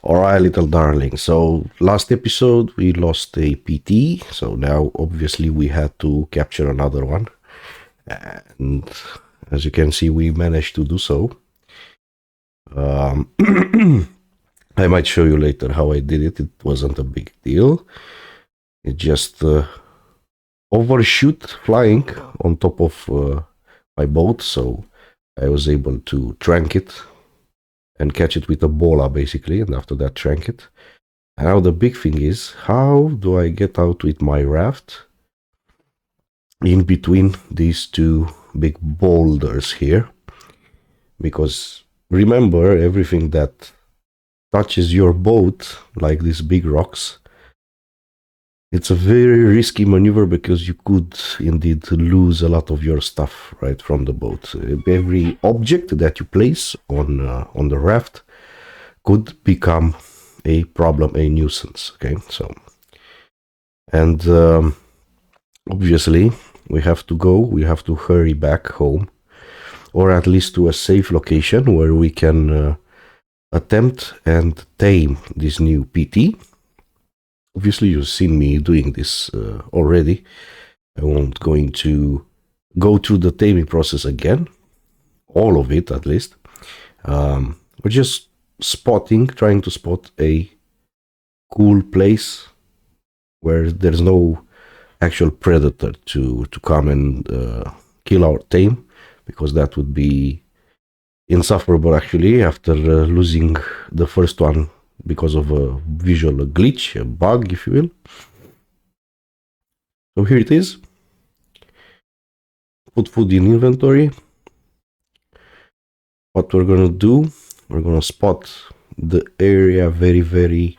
Alright, little darling. So last episode we lost a PT, so now obviously we had to capture another one. And as you can see, we managed to do so. Um, I might show you later how I did it. It wasn't a big deal. It just overshoot flying on top of my boat, so I was able to trank it and catch it with a bola basically, and after that trank it. And now the big thing is, how do I get out with my raft in between these two big boulders here? Because remember, everything that touches your boat, like these big rocks, it's a very risky maneuver because you could indeed lose a lot of your stuff right from the boat. Every object that you place on the raft could become a problem, a nuisance. Okay, so and obviously we have to hurry back home, or at least to a safe location where we can attempt and tame this new PT. Obviously, you've seen me doing this already. I won't going to go through the taming process again, all of it at least. We're just trying to spot a cool place where there's no actual predator to come and kill our tame, because that would be insufferable actually after losing the first one because of a visual glitch, a bug, if you will. So here it is. Put food in inventory. What we're gonna do, we're gonna spot the area very, very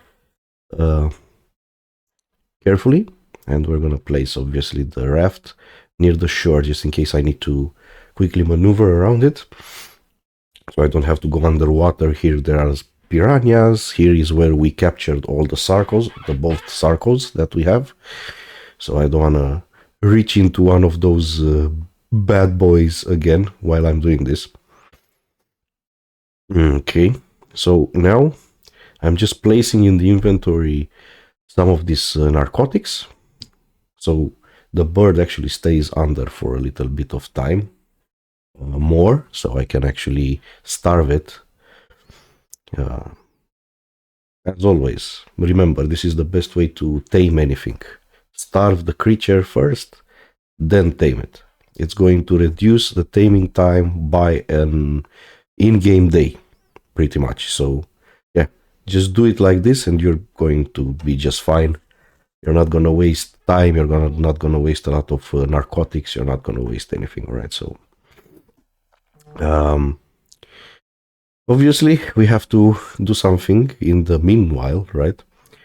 carefully, and we're gonna place obviously the raft near the shore just in case I need to quickly maneuver around it, so I don't have to go underwater. Here there are piranhas. Here is where we captured all the Sarcos, both Sarcos that we have, so I don't wanna reach into one of those bad boys again while I'm doing this. Okay, so now I'm just placing in the inventory some of these narcotics, so the bird actually stays under for a little bit of time more, so I can actually starve it. As always, remember, this is the best way to tame anything. Starve the creature first, then tame it. It's going to reduce the taming time by an in-game day, pretty much. So yeah, just do it like this and you're going to be just fine. You're not going to waste time. You're not going to waste a lot of narcotics. You're not going to waste anything, right? So obviously we have to do something in the meanwhile, right?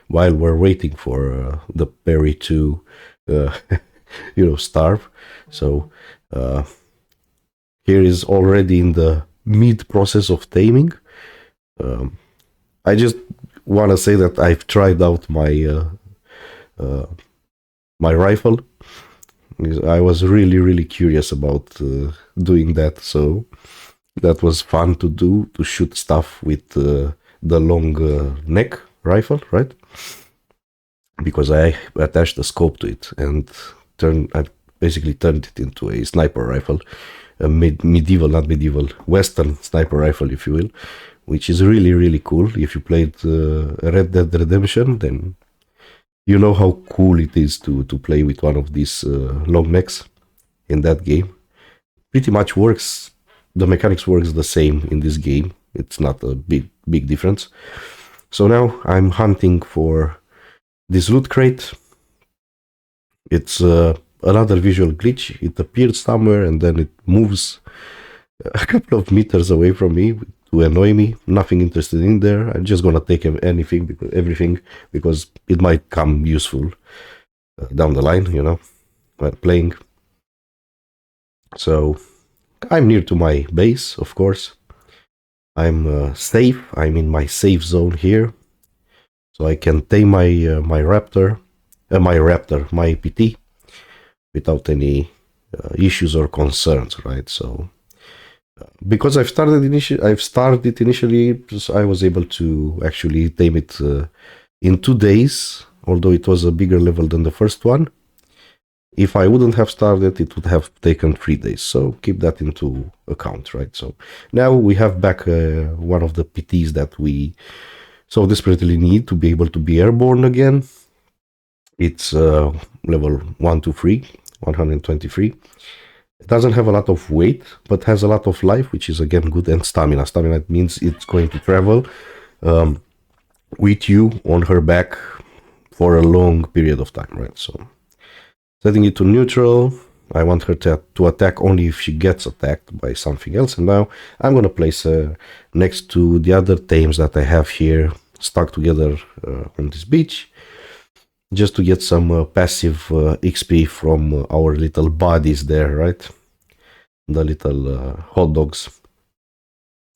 While we're waiting for the berry to starve. So here is already in the mid process of taming. I just want to say that I've tried out my rifle. I was really curious about doing that, so that was fun to do, to shoot stuff with the long neck rifle, right? Because I attached a scope to it and I basically turned it into a sniper rifle, a medieval, Western sniper rifle, if you will, which is really cool. If you played Red Dead Redemption, then you know how cool it is to play with one of these long necks in that game. Pretty much works. The mechanics works the same in this game. It's not a big difference. So now I'm hunting for this loot crate. It's another visual glitch. It appeared somewhere and then it moves a couple of meters away from me to annoy me. Nothing interested in there. I'm just gonna take everything because it might come useful down the line, while playing. So I'm near to my base, of course. I'm safe. I'm in my safe zone here, so I can tame my my PT, without any issues or concerns, right? So Because I've started initially, I was able to actually tame it in 2 days, although it was a bigger level than the first one. If I wouldn't have started, it would have taken 3 days. So keep that into account, right? So now we have back one of the PTs that we so desperately need to be able to be airborne again. It's level 123, 123. It doesn't have a lot of weight, but has a lot of life, which is again good, and stamina. Stamina means it's going to travel with you on her back for a long period of time, right? So setting it to neutral, I want her to attack only if she gets attacked by something else. And now I'm going to place her next to the other tames that I have here stuck together on this beach, just to get some passive XP from our little bodies there, right? The little hot dogs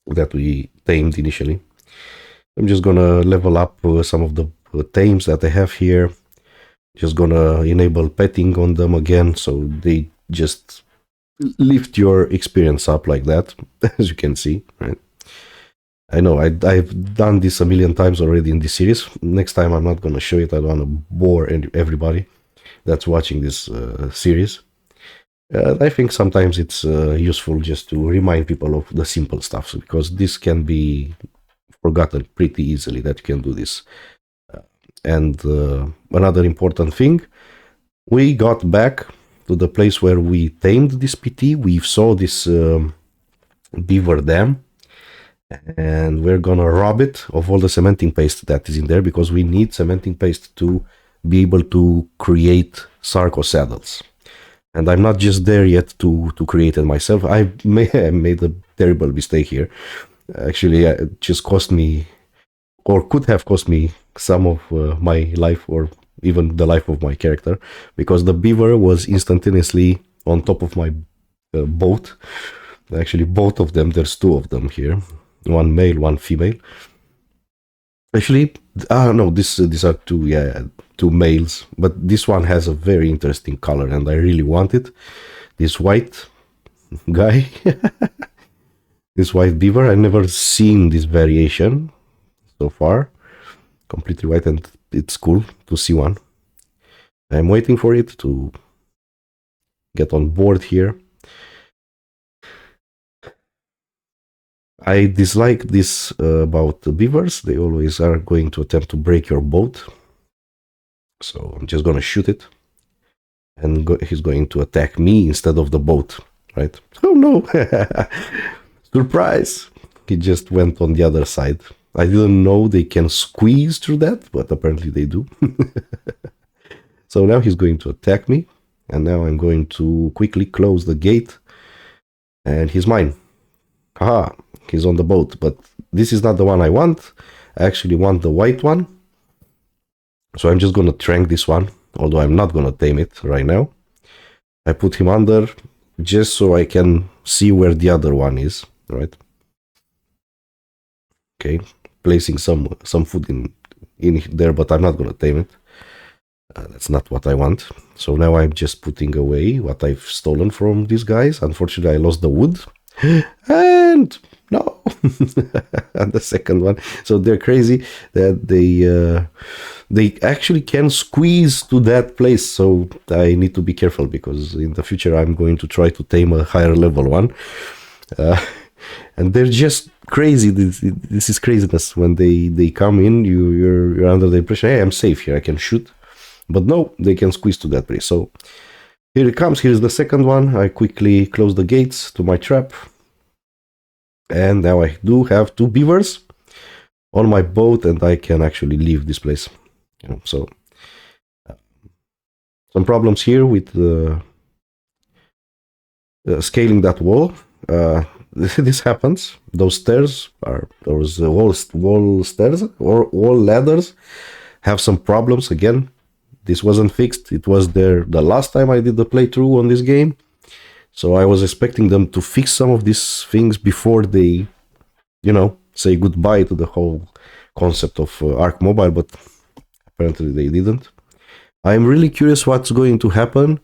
that we tamed initially. I'm just gonna level up some of the tames that I have here. Just gonna enable petting on them again, so they just lift your experience up like that, as you can see, right? I know I've done this a million times already in this series. Next time I'm not gonna show it. I don't want to bore everybody that's watching this series. I think sometimes it's useful just to remind people of the simple stuff, because this can be forgotten pretty easily that you can do this. And another important thing, we got back to the place where we tamed this PT. We saw this beaver dam, and we're gonna rob it of all the cementing paste that is in there, because we need cementing paste to be able to create Sarco saddles. And I'm not just there yet to create it myself. I made a terrible mistake here. Actually, it just cost me, or could have cost me, some of my life, or even the life of my character, because the beaver was instantaneously on top of my boat. Actually, both of them, there's two of them here, one male, one female. Actually, no, these are two males, but this one has a very interesting color, and I really want it. This white guy, this white beaver, I've never seen this variation so far. Completely white, and it's cool to see one. I'm waiting for it to get on board here. I dislike this about the beavers. They always are going to attempt to break your boat. So I'm just gonna shoot it, and he's going to attack me instead of the boat, right? Oh no! Surprise! He just went on the other side. I didn't know they can squeeze through that, but apparently they do. So now he's going to attack me, and now I'm going to quickly close the gate, and he's mine. Haha, he's on the boat, but this is not the one I want. I actually want the white one. So I'm just gonna trank this one, although I'm not gonna tame it right now. I put him under just so I can see where the other one is, right? Okay, placing some food in there, but I'm not gonna tame it. That's not what I want. So now I'm just putting away what I've stolen from these guys. Unfortunately, I lost the wood. And no, and the second one. So they're crazy that they actually can squeeze to that place. So I need to be careful, because in the future I'm going to try to tame a higher level one. And they're just crazy. This is craziness. When they come in, you're under the impression, hey, I'm safe here, I can shoot. But no, they can squeeze to that place. So here it comes. Here's the second one. I quickly close the gates to my trap. And now I do have two beavers on my boat, and I can actually leave this place. So some problems here with scaling that wall. This happens. Those stairs are those wall stairs or wall ladders have some problems again. This wasn't fixed. It was there the last time I did the playthrough on this game. So I was expecting them to fix some of these things before they, say goodbye to the whole concept of Ark Mobile, but apparently they didn't. I'm really curious what's going to happen.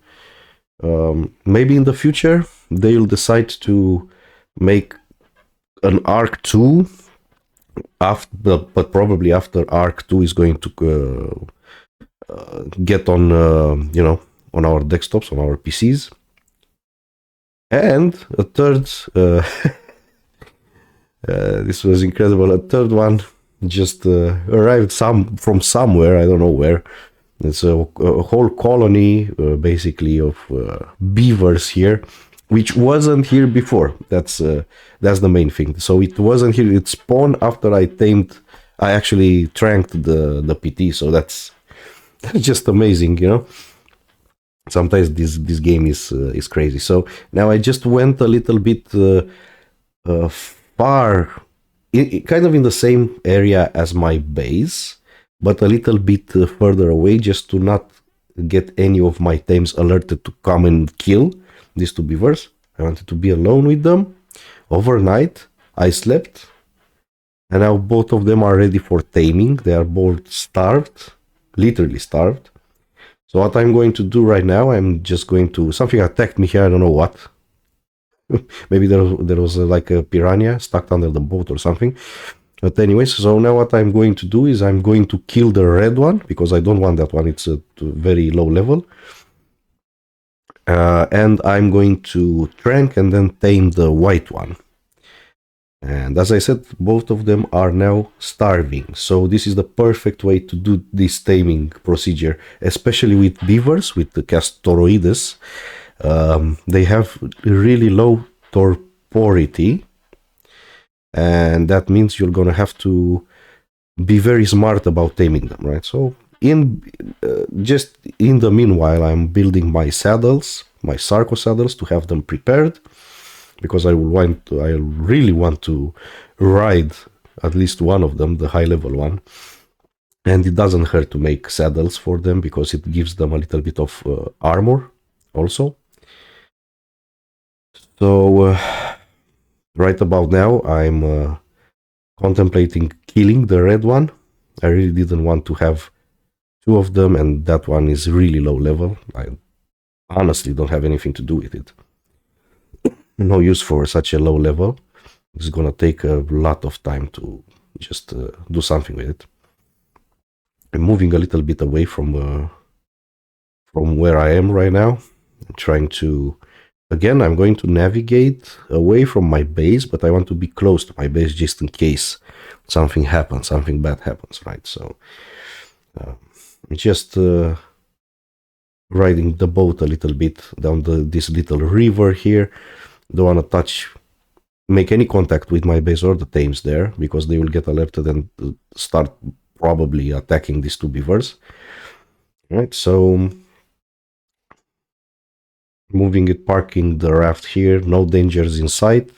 Maybe in the future they'll decide to make an Ark 2 after, but probably after Ark 2 is going to get on, on our desktops, on our PCs. And a third, this was incredible. A third one just arrived from somewhere, I don't know where. It's a whole colony, basically, of beavers here, which wasn't here before. That's the main thing. So it wasn't here. It spawned after I actually tranked the PT. So that's just amazing, Sometimes this game is crazy. So now I just went a little bit far, kind of in the same area as my base, but a little bit further away, just to not get any of my tames alerted to come and kill these two beavers. I wanted to be alone with them overnight. I slept, and now both of them are ready for taming. They are both starved, literally starved. So what I'm going to do right now, I'm just going to... Something attacked me here, I don't know what. Maybe there was like a piranha stuck under the boat or something. But anyways, so now what I'm going to do is I'm going to kill the red one, because I don't want that one. It's at very low level. And I'm going to trank and then tame the white one. And as I said, both of them are now starving. So this is the perfect way to do this taming procedure, especially with beavers, with the Castoroides. They have really low torpority, and that means you're gonna have to be very smart about taming them, right? So just in the meanwhile, I'm building my saddles, my Sarco saddles, to have them prepared, because I really want to ride at least one of them, the high level one. And it doesn't hurt to make saddles for them, because it gives them a little bit of armor also. So right about now, I'm contemplating killing the red one. I really didn't want to have two of them, and that one is really low level. I honestly don't have anything to do with it. No use for such a low level. It's gonna take a lot of time to just do something with it. I'm moving a little bit away from where I am right now. I'm trying to... Again, I'm going to navigate away from my base, but I want to be close to my base just in case something happens, something bad happens, right? So just riding the boat a little bit down this little river here. Don't want to make any contact with my base or the tames there, because they will get alerted and start probably attacking these two beavers. Right, so parking the raft here. No dangers in sight.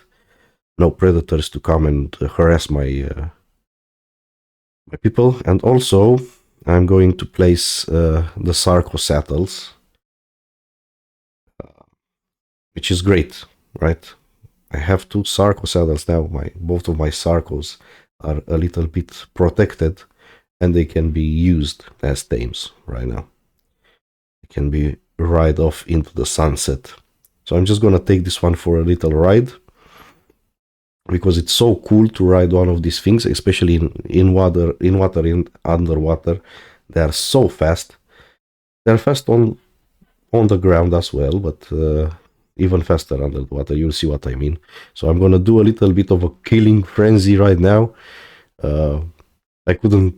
No predators to come and harass my people. And also, I'm going to place the Sarco saddles, which is great, right? I have two Sarco saddles now. Both of my Sarcos are a little bit protected, and they can be used as tames right now. They can be ride off into the sunset. So I'm just gonna take this one for a little ride, because it's so cool to ride one of these things, especially in water, underwater. They are so fast. They're fast on the ground as well, but even faster under the water. You'll see what I mean. So I'm gonna do a little bit of a killing frenzy right now. I couldn't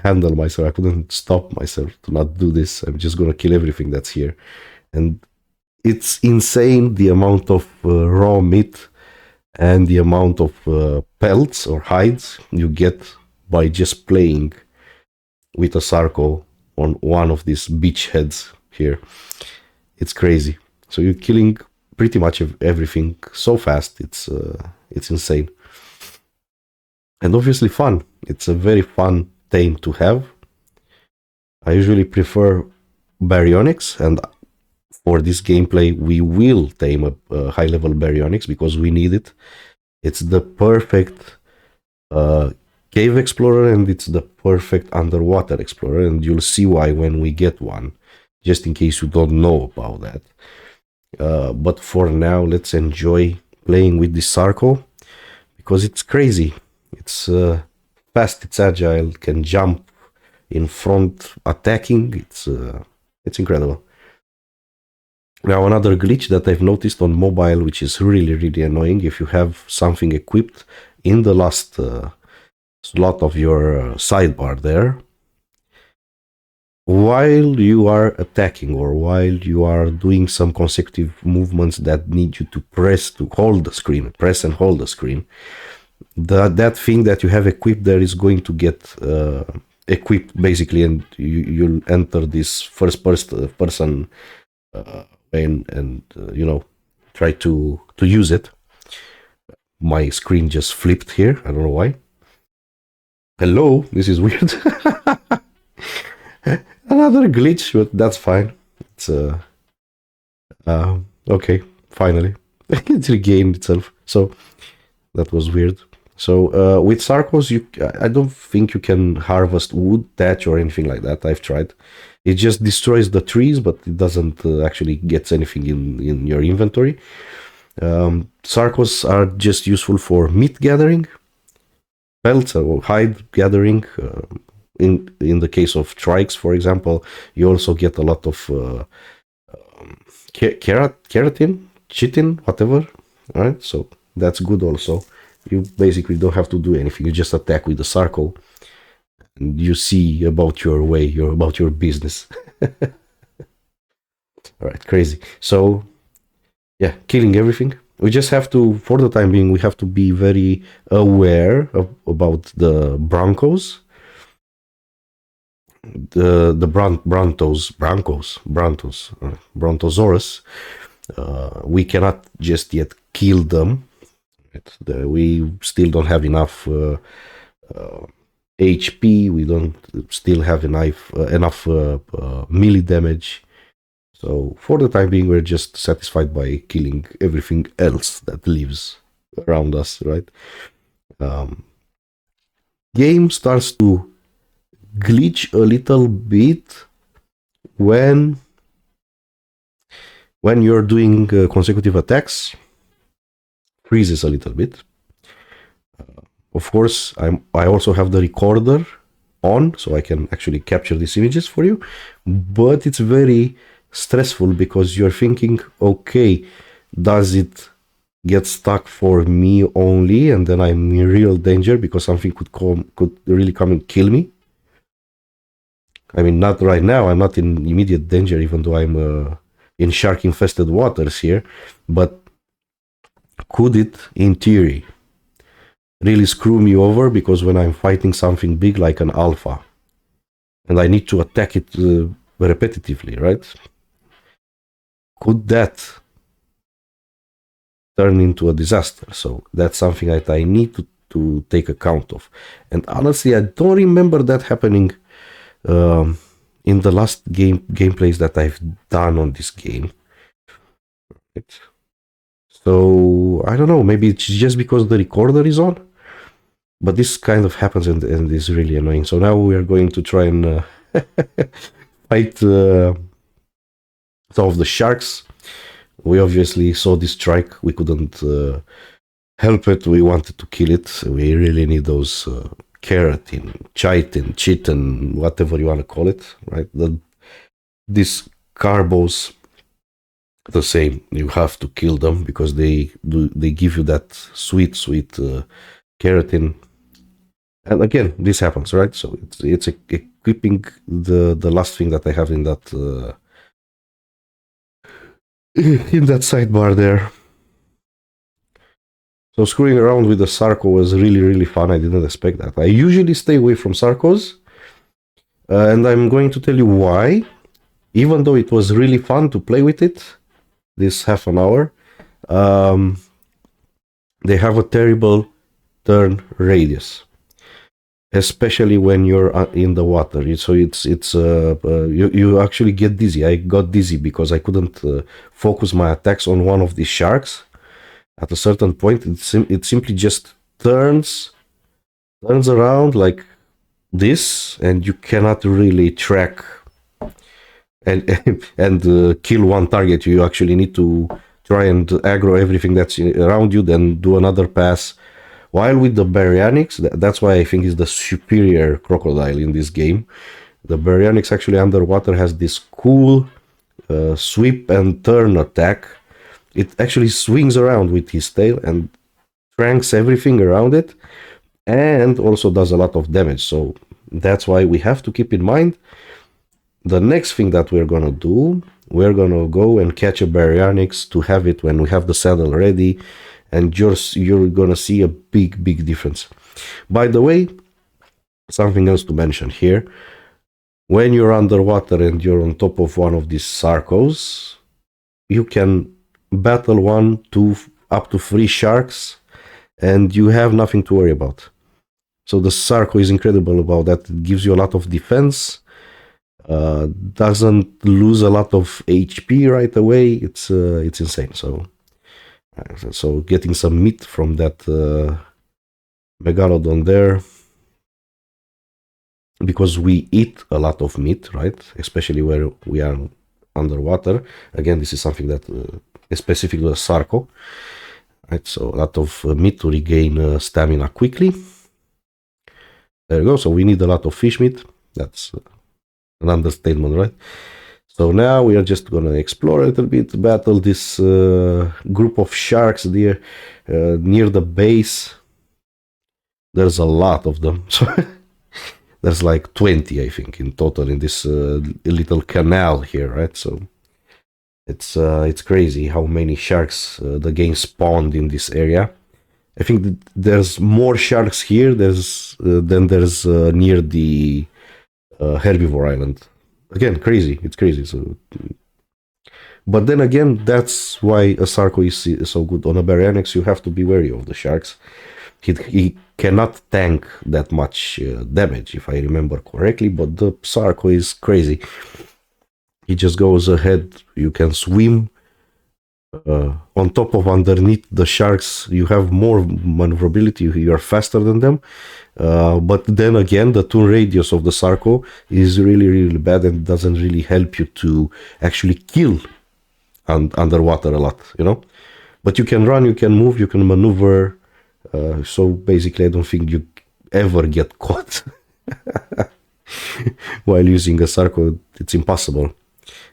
handle myself. I couldn't stop myself to not do this. I'm just gonna kill everything that's here. And it's insane the amount of raw meat and the amount of pelts or hides you get by just playing with a Sarco on one of these beachheads here. It's crazy. So you're killing pretty much everything so fast. It's insane. And obviously fun. It's a very fun tame to have. I usually prefer baryonyx, and for this gameplay we will tame a high level baryonyx because we need it. It's the perfect cave explorer, and it's the perfect underwater explorer, and you'll see why when we get one, just in case you don't know about that. But for now, let's enjoy playing with this Sarco because it's crazy. It's fast, it's agile, can jump in front, attacking. It's incredible. Now, another glitch that I've noticed on mobile, which is really annoying, if you have something equipped in the last slot of your sidebar there, while you are attacking or while you are doing some consecutive movements that need you to hold the screen, press and hold the screen, that thing that you have equipped there is going to get equipped basically, and you'll enter this first person and try to use it. My screen just flipped here. I don't know why. Hello, this is weird. Another glitch, but that's fine. It's okay. Finally, it regained itself. So that was weird. So with Sarcos, I don't think you can harvest wood, thatch, or anything like that. I've tried. It just destroys the trees, but it doesn't actually get anything in your inventory. Sarcos are just useful for meat gathering, pelts or hide gathering. In the case of trikes, for example, you also get a lot of keratin, chitin, whatever. Right, so that's good also. You basically don't have to do anything. You just attack with the Sarco, and you see about your way, about your business. All right, crazy. So, yeah, killing everything. We just have to, for the time being, we have to be very aware about the Broncos. The Brontosaurus. We cannot just yet kill them. We still don't have enough HP. We don't still have enough melee damage. So for the time being, we're just satisfied by killing everything else that lives around us, right? Game starts to glitch a little bit when you're doing consecutive attacks. Freezes a little bit. Of course, I also have the recorder on, so I can actually capture these images for you. But it's very stressful because you're thinking, okay, does it get stuck for me only, and then I'm in real danger because something could really come and kill me? I mean, not right now. I'm not in immediate danger, even though I'm in shark-infested waters here. But could it, in theory, really screw me over? Because when I'm fighting something big like an alpha, and I need to attack it repetitively, right? Could that turn into a disaster? So that's something that I need to take account of. And honestly, I don't remember that happening in the last gameplays that I've done on this game. Right. So I don't know, maybe it's just because the recorder is on, but this kind of happens and is really annoying. So now we are going to try and fight some of the sharks. We obviously saw this trike. We couldn't help it. We wanted to kill it. We really need those keratin, chitin, whatever you want to call it, right? These carbos, the same. You have to kill them because they give you that sweet keratin. And again, this happens, right? So it's equipping the last thing that I have in that sidebar there. So screwing around with the Sarco was really fun. I didn't expect that. I usually stay away from Sarcos, and I'm going to tell you why. Even though it was really fun to play with it, this half an hour, they have a terrible turn radius, especially when you're in the water. So you actually get dizzy. I got dizzy because I couldn't focus my attacks on one of these sharks. At a certain point, it simply just turns around like this, and you cannot really track and kill one target. You actually need to try and aggro everything that's around you, then do another pass. While with the Baryonyx, that's why I think is the superior crocodile in this game. The Baryonyx actually underwater has this cool sweep and turn attack. It actually swings around with his tail and tranks everything around it, and also does a lot of damage. So that's why we have to keep in mind the next thing that we're gonna do. We're gonna go and catch a Baryonyx to have it when we have the saddle ready, and you're gonna see a big difference. By the way, something else to mention here: when you're underwater and you're on top of one of these Sarcos, you can battle 1, 2, up to 3 sharks, and you have nothing to worry about. So the Sarco is incredible about that. It gives you a lot of defense, doesn't lose a lot of HP right away. It's insane. So getting some meat from that megalodon there, because we eat a lot of meat, right? Especially where we are underwater. Again, this is something that is specific to the Sarco, right? So a lot of meat to regain stamina quickly. There you go. So we need a lot of fish meat. That's an understatement, right? So now we are just gonna explore a little bit, battle this group of sharks there near the base. There's a lot of them. So there's like 20, I think, in total in this little canal here, right? So it's crazy how many sharks the game spawned in this area. I think there's more sharks here than there's near the herbivore island. Again, crazy. It's crazy. So, but then again, that's why a Sarco is so good. On a Baryonyx, you have to be wary of the sharks. He cannot tank that much damage, if I remember correctly, but the Sarco is crazy. He just goes ahead. You can swim on top of underneath the sharks. You have more maneuverability. You are faster than them. But then again, the turn radius of the Sarco is really bad and doesn't really help you to actually kill underwater a lot, you know. But you can run, you can move, you can maneuver. So basically, I don't think you ever get caught while using a Sarco. It's impossible.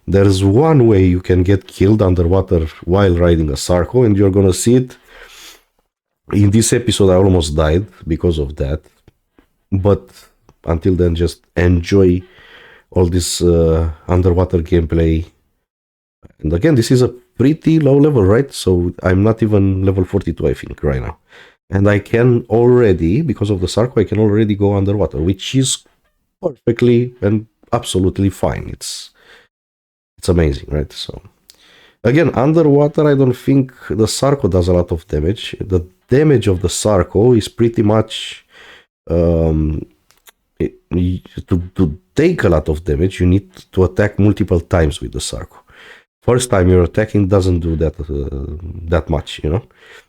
There's one way you can get killed underwater while riding a Sarco, and you're gonna see it. In this episode, I almost died because of that. But until then, just enjoy all this underwater gameplay. And again, this is a pretty low level, right? So I'm not even level 42, I think, right now. And I can already, because of the Sarco, I can already go underwater, which is perfectly and absolutely fine. It's amazing, right? So again, underwater, I don't think the Sarco does a lot of damage. The damage of the Sarco is pretty much to take a lot of damage, you need to attack multiple times with the Sarco. First time you're attacking doesn't do that much, you know.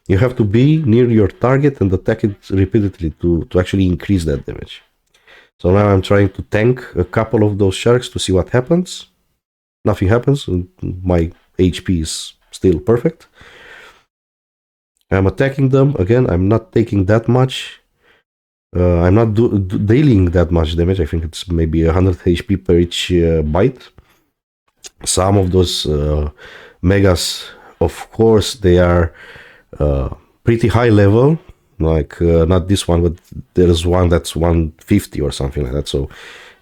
You have to be near your target and attack it repeatedly to actually increase that damage. So now I'm trying to tank a couple of those sharks to see what happens. Nothing happens. My HP is still perfect. I'm attacking them. Again, I'm not taking that much. I'm not dealing that much damage. I think it's maybe 100 HP per each bite. Some of those megas, of course, they are pretty high level. Like not this one, but there's one that's 150 or something like that. So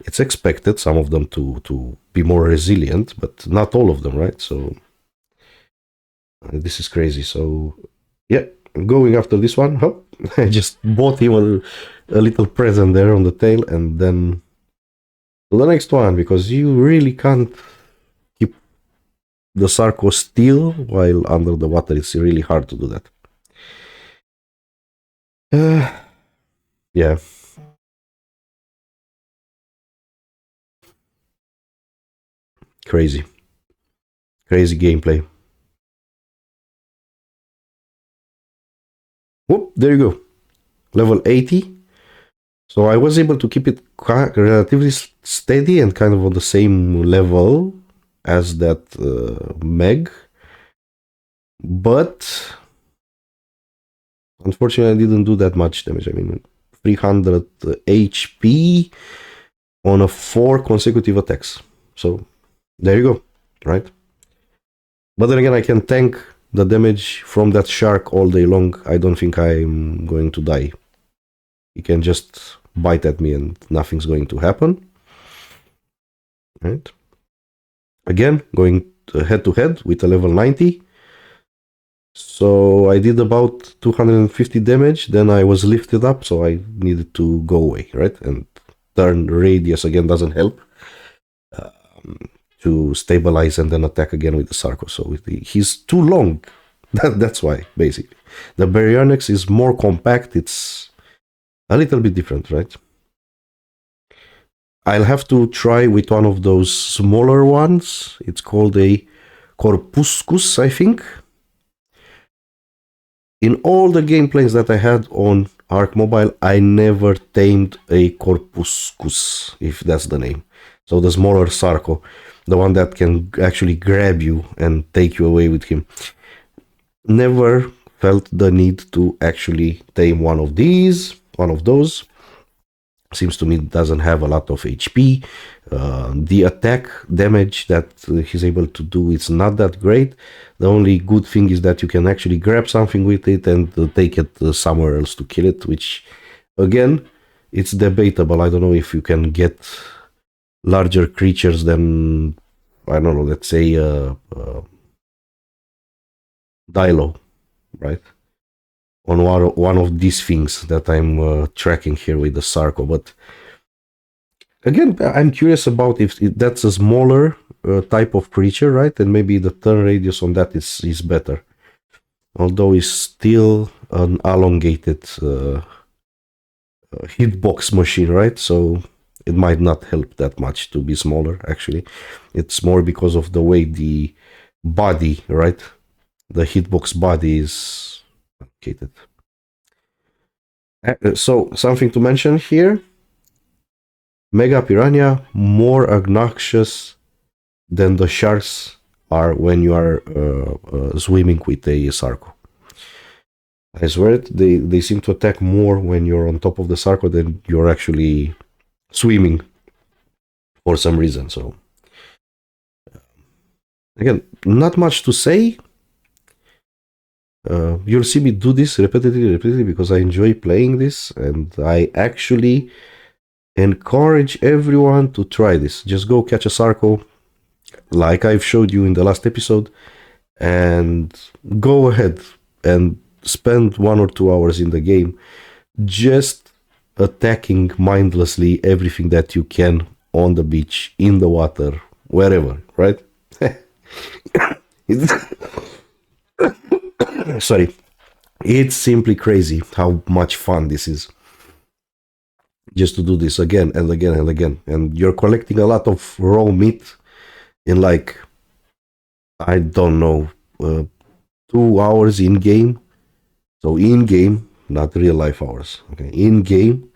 it's expected some of them to be more resilient, but not all of them, right? So this is crazy. So yeah, I'm going after this one. Oh, I just bought him a little present there on the tail, and then the next one, because you really can't keep the Sarco still while under the water. It's really hard to do that. Yeah. Crazy gameplay. Whoop, there you go. Level 80. So I was able to keep it relatively steady and kind of on the same level as that Meg. But unfortunately, I didn't do that much damage. I mean, 300 HP on a 4 consecutive attacks. So there you go, right? But then again, I can tank the damage from that shark all day long. I don't think I'm going to die. He can just bite at me and nothing's going to happen. Right? Again, going head to head with a level 90. So I did about 250 damage, then I was lifted up, so I needed to go away, right? And turn radius again doesn't help to stabilize and then attack again with the Sarco. So he's too long. That's why, basically. The Baryonyx is more compact, it's a little bit different, right? I'll have to try with one of those smaller ones. It's called a Corpuscus, I think. In all the gameplays that I had on Ark Mobile, I never tamed a Corpuscus, if that's the name. So the smaller Sarco, the one that can actually grab you and take you away with him. Never felt the need to actually tame one of those. Seems to me it doesn't have a lot of HP. The attack damage that he's able to do is not that great. The only good thing is that you can actually grab something with it and take it somewhere else to kill it, which again, it's debatable. I don't know if you can get larger creatures than, I don't know, let's say Dilo, right? On one of these things that I'm tracking here with the Sarco. But again, I'm curious about if that's a smaller type of creature, right? And maybe the turn radius on that is better. Although it's still an elongated hitbox machine, right? So it might not help that much to be smaller, actually. It's more because of the way the body, right? The hitbox body is allocated. So something to mention here. Mega Piranha more obnoxious than the sharks are when you are swimming with a Sarco. I swear it, they seem to attack more when you're on top of the Sarco than you're actually swimming for some reason. So again, not much to say. You'll see me do this repeatedly because I enjoy playing this, and I actually encourage everyone to try this. Just go catch a Sarco, like I've showed you in the last episode, and go ahead and spend 1 or 2 hours in the game just attacking mindlessly everything that you can on the beach, in the water, wherever, right? Sorry. It's simply crazy how much fun this is. Just to do this again and again and again. And you're collecting a lot of raw meat in like, I don't know, 2 hours in game. So in game, not real life hours. Okay, in game,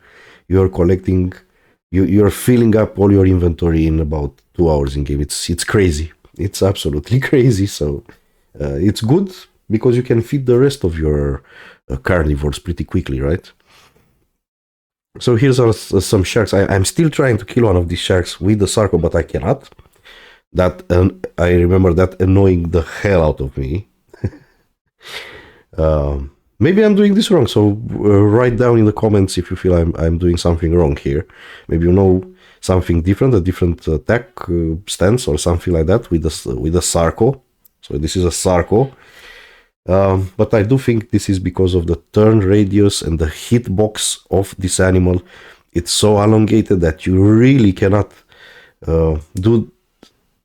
you're collecting, you're filling up all your inventory in about 2 hours in game. It's crazy. It's absolutely crazy. So it's good because you can feed the rest of your carnivores pretty quickly, right? So here's some sharks. I'm still trying to kill one of these sharks with the Sarco, but I cannot. That I remember that annoying the hell out of me. Maybe I'm doing this wrong. So write down in the comments if you feel I'm doing something wrong here. Maybe you know something different, a different attack stance or something like that with the Sarco. So this is a Sarco. But I do think this is because of the turn radius and the hitbox of this animal. It's so elongated that you really cannot do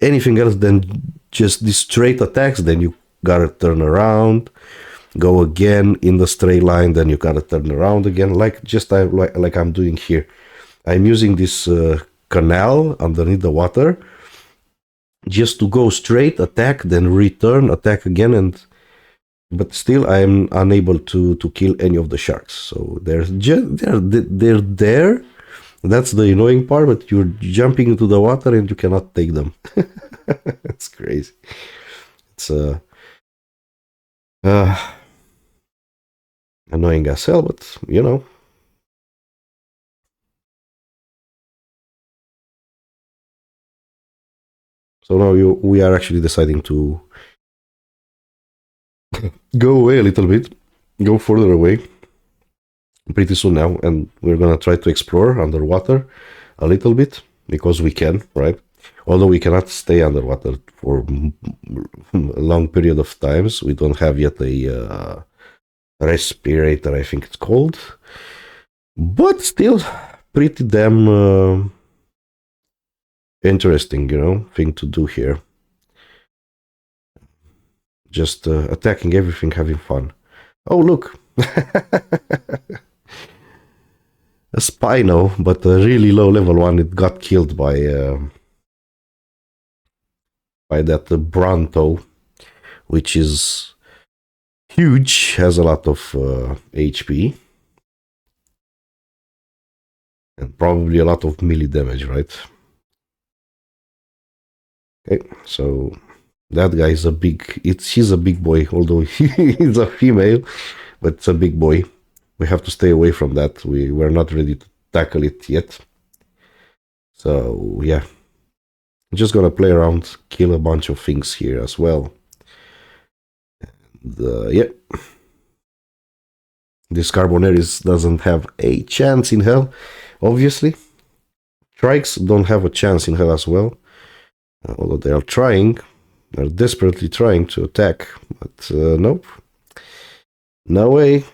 anything else than just these straight attacks. Then you gotta turn around, go again in the straight line, then you gotta turn around again, like I'm doing here. I'm using this canal underneath the water just to go straight, attack, then return, attack again, but still I'm unable to kill any of the sharks. So they're there. That's the annoying part, but you're jumping into the water and you cannot take them. It's crazy. It's Uh, Annoying as hell, but you know. So now we are actually deciding to go away a little bit, go further away pretty soon now, and we're gonna try to explore underwater a little bit because we can, right? Although we cannot stay underwater for a long period of times, we don't have yet a respirator, I think it's called, but still pretty damn interesting, you know, thing to do here. Just attacking everything, having fun. Oh, look. A Spino, but a really low level one. It got killed by that Bronto, which is huge, has a lot of HP, and probably a lot of melee damage, right? Okay, so that guy is a big. He's a big boy, although he's a female, but it's a big boy. We have to stay away from that. We're not ready to tackle it yet. So yeah, I'm just gonna play around, kill a bunch of things here as well. Yeah, this Carbonaris doesn't have a chance in hell, obviously. Trikes don't have a chance in hell as well, although they are trying. They're desperately trying to attack, but nope. No way.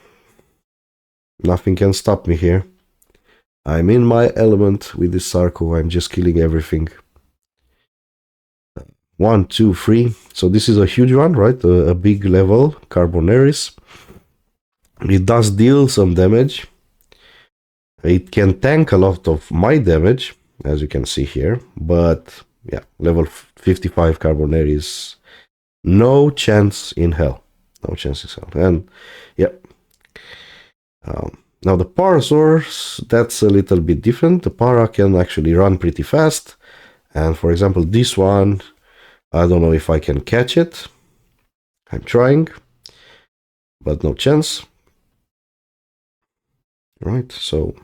Nothing can stop me here. I'm in my element with this Sarco. I'm just killing everything. 1, 2, 3. So this is a huge one, right? A big level Carbonaris. It does deal some damage. It can tank a lot of my damage, as you can see here. But yeah, level 55 Carbonaris, no chance in hell. No chance in hell. And yeah. Now the Parasaurs, that's a little bit different. The Para can actually run pretty fast. And for example, this one, I don't know if I can catch it. I'm trying, but no chance. Right, so